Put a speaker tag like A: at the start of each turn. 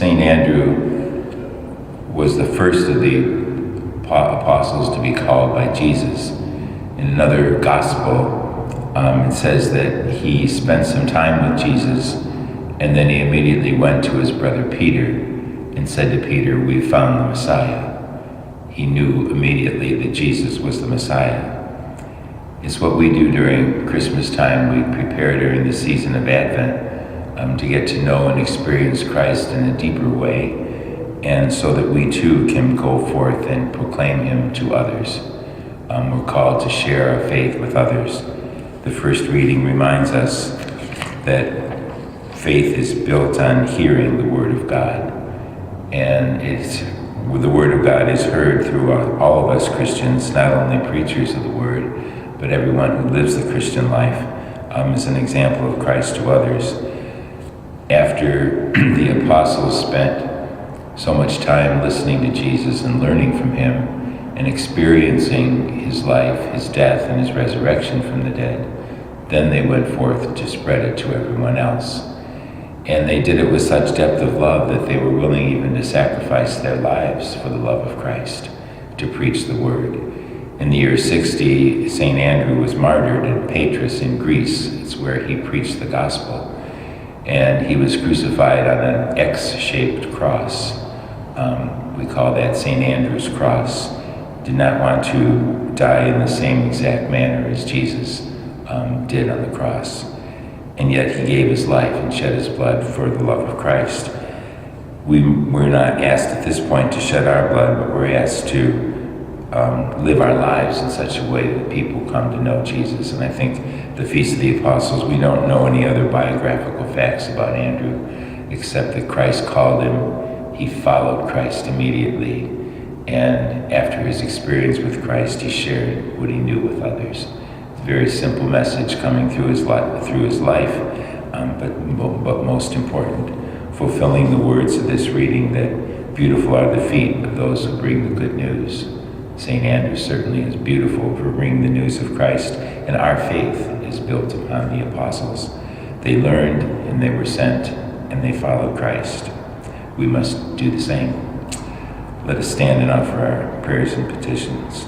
A: St. Andrew was the first of the apostles to be called by Jesus. In another gospel, it says that he spent some time with Jesus, and then he immediately went to his brother Peter and said to Peter, "We found the Messiah." He knew immediately that Jesus was the Messiah. It's what we do during Christmas time. We prepare during the season of Advent to get to know and experience Christ in a deeper way, and so that we too can go forth and proclaim him to others. We're called to share our faith with others. The first reading reminds us that faith is built on hearing the Word of God, and the Word of God is heard through all of us Christians, not only preachers of the Word, but everyone who lives the Christian life is an example of Christ to others. After the apostles spent so much time listening to Jesus and learning from him and experiencing his life, his death, and his resurrection from the dead, then they went forth to spread it to everyone else. And they did it with such depth of love that they were willing even to sacrifice their lives for the love of Christ, to preach the word. In the year 60, St. Andrew was martyred in Patras in Greece. It's where he preached the gospel. And he was crucified on an X-shaped cross. We call that St. Andrew's cross. Did not want to die in the same exact manner as Jesus did on the cross. And yet he gave his life and shed his blood for the love of Christ. We're not asked at this point to shed our blood, but we're asked to live our lives in such a way that people come to know Jesus. And I think the Feast of the Apostles, we don't know any other biographical facts about Andrew, except that Christ called him. He followed Christ immediately. And after his experience with Christ, he shared what he knew with others. It's a very simple message coming through his life, but most important, fulfilling the words of this reading that beautiful are the feet of those who bring the good news. St. Andrew certainly is beautiful for bringing the news of Christ, and our faith is built upon the apostles. They learned and they were sent and they followed Christ. We must do the same. Let us stand and offer our prayers and petitions.